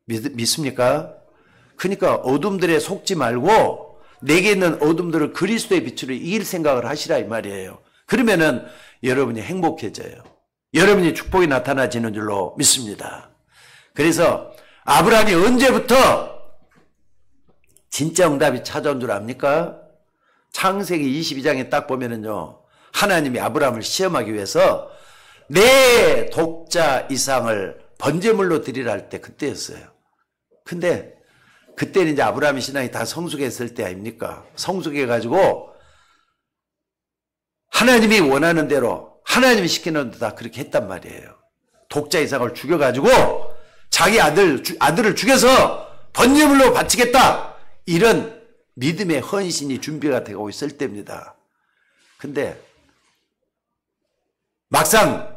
믿습니까? 그러니까 어둠들에 속지 말고 내게 있는 어둠들을 그리스도의 빛으로 이길 생각을 하시라 이 말이에요. 그러면은 여러분이 행복해져요. 여러분이 축복이 나타나지는 줄로 믿습니다. 그래서 아브라함이 언제부터 진짜 응답이 찾아온 줄 압니까? 창세기 22장에 딱 보면은요, 하나님이 아브라함을 시험하기 위해서 내 독자 이상을 번제물로 드리라 할 때 그때였어요. 근데 그때는 이제 아브라함의 신앙이 다 성숙했을 때 아닙니까? 성숙해가지고 하나님이 원하는 대로 하나님이 시키는 대로 다 그렇게 했단 말이에요. 독자 이상을 죽여가지고 자기 아들을 죽여서 번제물로 바치겠다. 이런 믿음의 헌신이 준비가 되고 있을 때입니다. 근데 막상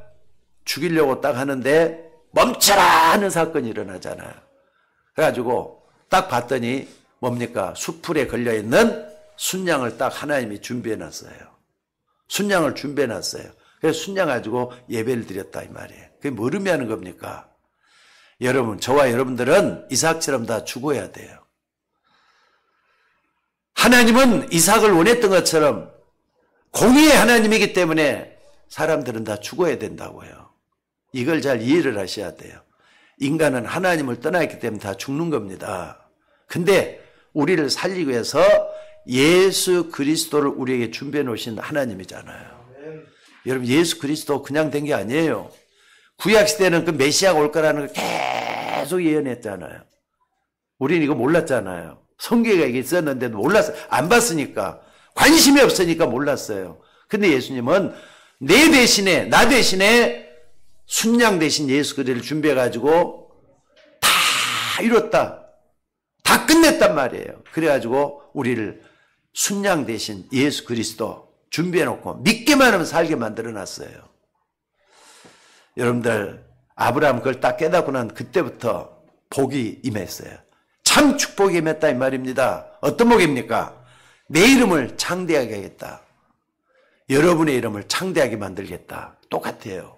죽이려고 딱 하는데 멈춰라 하는 사건이 일어나잖아요. 그래가지고 딱 봤더니 뭡니까? 수풀에 걸려있는 순양을 딱 하나님이 준비해놨어요. 순양을 준비해놨어요. 그래서 순양 가지고 예배를 드렸다 이 말이에요. 그게 뭘 의미하는 겁니까? 여러분, 저와 여러분들은 이삭처럼 다 죽어야 돼요. 하나님은 이삭을 원했던 것처럼 공의의 하나님이기 때문에 사람들은 다 죽어야 된다고요. 이걸 잘 이해를 하셔야 돼요. 인간은 하나님을 떠나있기 때문에 다 죽는 겁니다. 근데 우리를 살리기 위해서 예수 그리스도를 우리에게 준비해 놓으신 하나님이잖아요. 여러분, 예수 그리스도 그냥 된 게 아니에요. 구약시대는 그 메시아가 올 거라는 걸 계속 예언했잖아요. 우리는 이거 몰랐잖아요. 성경에 이게 있었는데도 몰랐어요. 안 봤으니까. 관심이 없으니까 몰랐어요. 근데 예수님은 내 대신에, 나 대신에 순양 대신 예수 그리스도를 준비해가지고 다 이뤘다. 다 끝냈단 말이에요. 그래가지고 우리를 순양 대신 예수 그리스도 준비해놓고 믿기만 하면 살게 만들어놨어요. 여러분들, 아브라함 그걸 딱 깨닫고 난 그때부터 복이 임했어요. 참 축복이 임했다 이 말입니다. 어떤 복입니까? 내 이름을 창대하게 하겠다. 여러분의 이름을 창대하게 만들겠다. 똑같아요.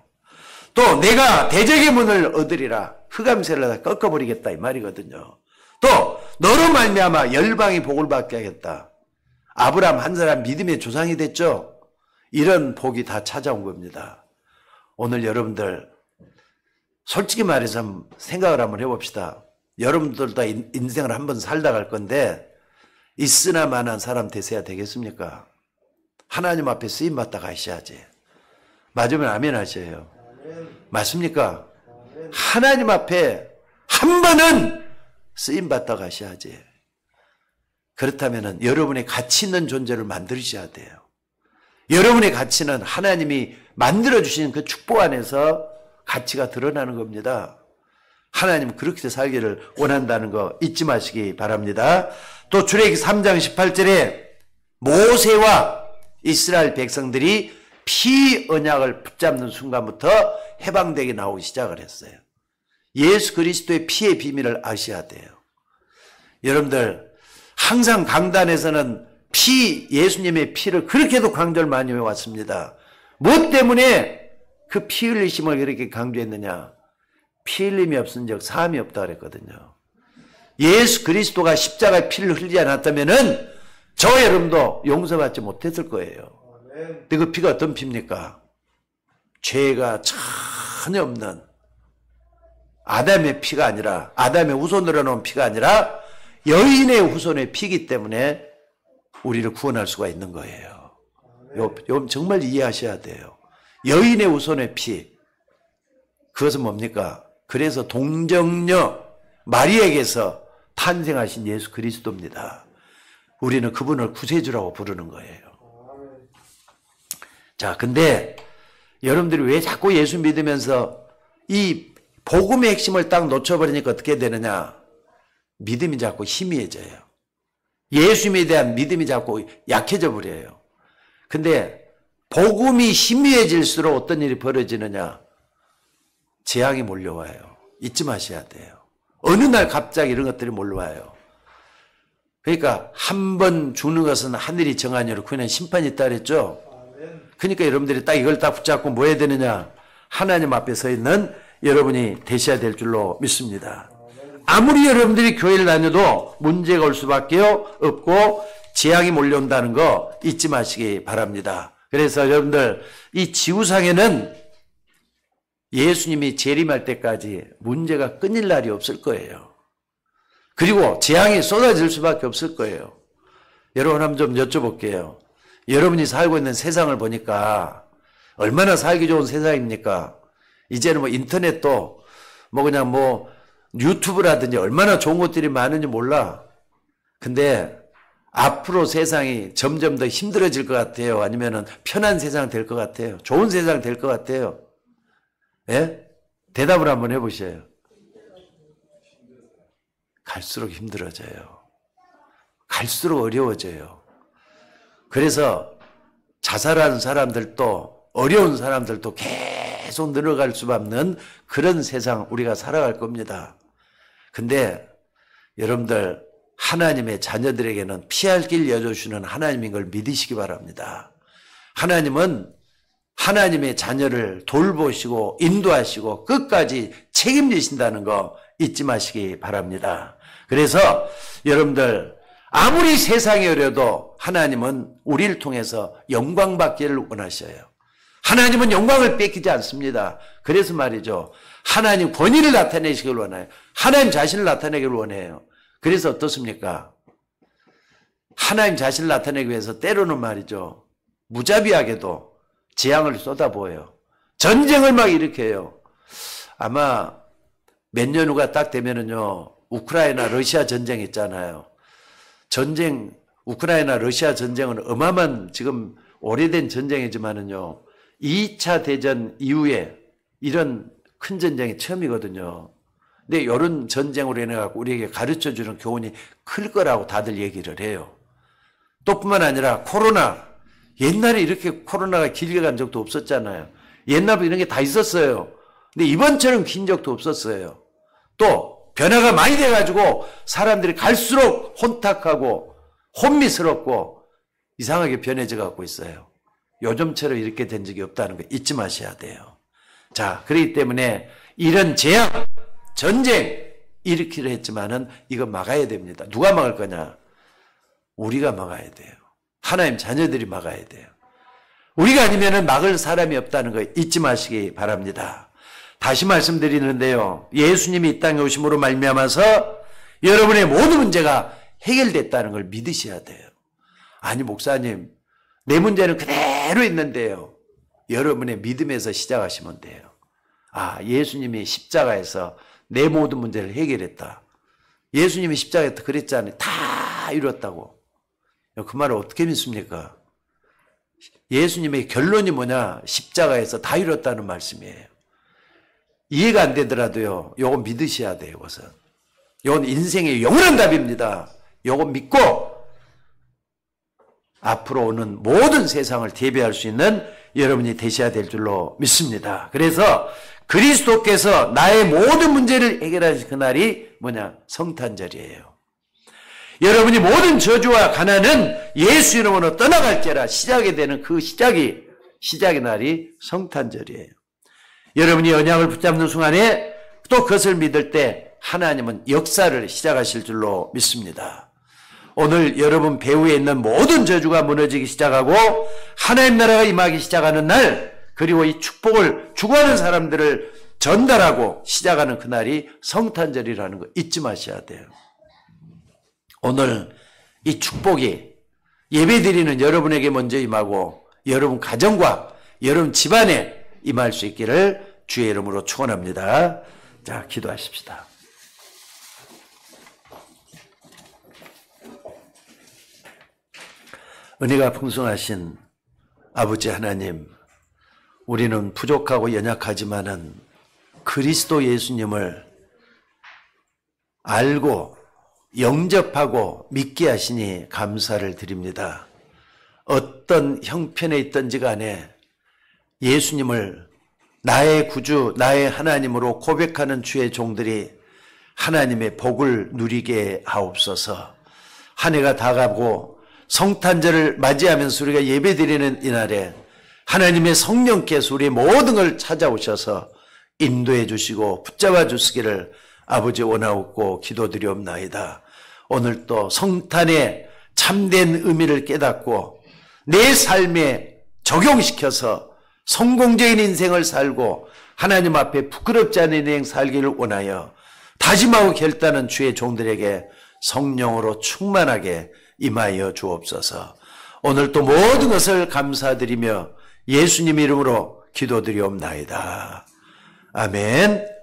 또 내가 대적의 문을 얻으리라. 흑암새를 다 꺾어버리겠다 이 말이거든요. 또 너로 말미암아 열방이 복을 받게 하겠다. 아브라함 한 사람 믿음의 조상이 됐죠. 이런 복이 다 찾아온 겁니다. 오늘 여러분들 솔직히 말해서 생각을 한번 해봅시다. 여러분들 다 인생을 한번 살다 갈 건데 있으나 마나한 사람 되셔야 되겠습니까? 하나님 앞에 쓰임받다 가셔야지. 맞으면 아멘 하셔요. 맞습니까? 하나님 앞에 한 번은 쓰임받다 가셔야지. 그렇다면 여러분의 가치 있는 존재를 만드셔야 돼요. 여러분의 가치는 하나님이 만들어주신 그 축복 안에서 가치가 드러나는 겁니다. 하나님은 그렇게 살기를 원한다는 거 잊지 마시기 바랍니다. 또 출애굽기 3장 18절에 모세와 이스라엘 백성들이 피 언약을 붙잡는 순간부터 해방되게 나오기 시작을 했어요. 예수 그리스도의 피의 비밀을 아셔야 돼요. 여러분들 항상 강단에서는 예수님의 피를 그렇게도 강조를 많이 해왔습니다. 무엇 때문에 그 피 흘리심을 그렇게 강조했느냐? 피 흘림이 없은 적 사함이 없다 그랬거든요. 예수 그리스도가 십자가에 피를 흘리지 않았다면은 저 여러분도 용서받지 못했을 거예요. 근데 그 피가 어떤 피입니까? 죄가 전혀 없는 아담의 피가 아니라, 아담의 후손으로 나온 피가 아니라 여인의 후손의 피이기 때문에 우리를 구원할 수가 있는 거예요. 요 정말 이해하셔야 돼요. 여인의 후손의 피. 그것은 뭡니까? 그래서 동정녀 마리에게서 탄생하신 예수 그리스도입니다. 우리는 그분을 구세주라고 부르는 거예요. 자, 근데 여러분들이 왜 자꾸 예수 믿으면서 이 복음의 핵심을 딱 놓쳐버리니까 어떻게 되느냐? 믿음이 자꾸 희미해져요. 예수님에 대한 믿음이 자꾸 약해져 버려요. 근데 복음이 희미해질수록 어떤 일이 벌어지느냐? 재앙이 몰려와요. 잊지 마셔야 돼요. 어느 날 갑자기 이런 것들이 몰려와요. 그러니까 한 번 죽는 것은 하늘이 정한 일로 그냥 심판이 있다 그랬죠. 그러니까 여러분들이 딱 이걸 딱 붙잡고 뭐 해야 되느냐? 하나님 앞에 서 있는 여러분이 되셔야 될 줄로 믿습니다. 아무리 여러분들이 교회를 다녀도 문제가 올 수밖에 없고 재앙이 몰려온다는 거 잊지 마시기 바랍니다. 그래서 여러분들 이 지구상에는 예수님이 재림할 때까지 문제가 끊일 날이 없을 거예요. 그리고 재앙이 쏟아질 수밖에 없을 거예요. 여러분 한번 좀 여쭤볼게요. 여러분이 살고 있는 세상을 보니까 얼마나 살기 좋은 세상입니까? 이제는 뭐 인터넷도 뭐 그냥 뭐 유튜브라든지 얼마나 좋은 것들이 많은지 몰라. 근데 앞으로 세상이 점점 더 힘들어질 것 같아요? 아니면은 편한 세상 될 것 같아요? 좋은 세상 될 것 같아요? 예? 대답을 한번 해보세요. 갈수록 힘들어져요. 갈수록 어려워져요. 그래서 자살하는 사람들도 어려운 사람들도 계속 늘어갈 수밖에 없는 그런 세상 우리가 살아갈 겁니다. 근데 여러분들 하나님의 자녀들에게는 피할 길 여주시는 하나님인 걸 믿으시기 바랍니다. 하나님은 하나님의 자녀를 돌보시고 인도하시고 끝까지 책임지신다는 거 잊지 마시기 바랍니다. 그래서 여러분들 아무리 세상이 어려도 하나님은 우리를 통해서 영광 받기를 원하셔요. 하나님은 영광을 뺏기지 않습니다. 그래서 말이죠. 하나님 권위를 나타내시길 원해요. 하나님 자신을 나타내기를 원해요. 그래서 어떻습니까? 하나님 자신을 나타내기 위해서 때로는 말이죠. 무자비하게도 재앙을 쏟아부어요. 전쟁을 막 일으켜요. 아마 몇 년 후가 딱 되면은요. 우크라이나 러시아 전쟁 있잖아요. 전쟁, 우크라이나 러시아 전쟁은 어마어마한 지금 오래된 전쟁이지만은요. 2차 대전 이후에 이런 큰 전쟁이 처음이거든요. 근데 이런 전쟁으로 인해 갖고 우리에게 가르쳐주는 교훈이 클 거라고 다들 얘기를 해요. 또 뿐만 아니라 코로나. 옛날에 이렇게 코로나가 길게 간 적도 없었잖아요. 옛날부터 이런 게 다 있었어요. 근데 이번처럼 긴 적도 없었어요. 또 변화가 많이 돼가지고 사람들이 갈수록 혼탁하고 혼미스럽고 이상하게 변해져 갖고 있어요. 요즘처럼 이렇게 된 적이 없다는 거 잊지 마셔야 돼요. 자, 그렇기 때문에 이런 재앙, 전쟁 일으키려 했지만은 이거 막아야 됩니다. 누가 막을 거냐? 우리가 막아야 돼요. 하나님 자녀들이 막아야 돼요. 우리가 아니면은 막을 사람이 없다는 거 잊지 마시기 바랍니다. 다시 말씀드리는데요. 예수님이 이 땅에 오심으로 말미암아서 여러분의 모든 문제가 해결됐다는 걸 믿으셔야 돼요. 아니 목사님 내 문제는 그대로 있는데요. 여러분의 믿음에서 시작하시면 돼요. 아, 예수님이 십자가에서 내 모든 문제를 해결했다. 예수님이 십자가에서 그랬잖아요. 다 이뤘다고. 그 말을 어떻게 믿습니까? 예수님의 결론이 뭐냐? 십자가에서 다 이뤘다는 말씀이에요. 이해가 안 되더라도요. 요거 믿으셔야 돼요. 이것은. 이건 인생의 영원한 답입니다. 요거 믿고 앞으로 오는 모든 세상을 대비할 수 있는 여러분이 되셔야 될 줄로 믿습니다. 그래서 그리스도께서 나의 모든 문제를 해결하실 그날이 뭐냐? 성탄절이에요. 여러분이 모든 저주와 가난은 예수 이름으로 떠나갈지라 시작이 되는 그 시작의 날이 성탄절이에요. 여러분이 언약을 붙잡는 순간에 또 그것을 믿을 때 하나님은 역사를 시작하실 줄로 믿습니다. 오늘 여러분 배후에 있는 모든 저주가 무너지기 시작하고 하나님 나라가 임하기 시작하는 날, 그리고 이 축복을 주고하는 사람들을 전달하고 시작하는 그날이 성탄절이라는 거 잊지 마셔야 돼요. 오늘 이 축복이 예배드리는 여러분에게 먼저 임하고 여러분 가정과 여러분 집안에 임할 수 있기를 주의 이름으로 축원합니다. 자, 기도하십시다. 은혜가 풍성하신 아버지 하나님, 우리는 부족하고 연약하지만은 그리스도 예수님을 알고 영접하고 믿게 하시니 감사를 드립니다. 어떤 형편에 있든지 간에 예수님을 나의 구주, 나의 하나님으로 고백하는 주의 종들이 하나님의 복을 누리게 하옵소서. 한 해가 다가고 성탄절을 맞이하면서 우리가 예배드리는 이날에 하나님의 성령께서 우리의 모든 걸 찾아오셔서 인도해 주시고 붙잡아 주시기를 아버지 원하옵고 기도드리옵나이다. 오늘 또 성탄의 참된 의미를 깨닫고 내 삶에 적용시켜서 성공적인 인생을 살고 하나님 앞에 부끄럽지 않은 인생 살기를 원하여 다짐하고 결단한 주의 종들에게 성령으로 충만하게 임하여 주옵소서. 오늘 또 모든 것을 감사드리며 예수님 이름으로 기도드리옵나이다. 아멘.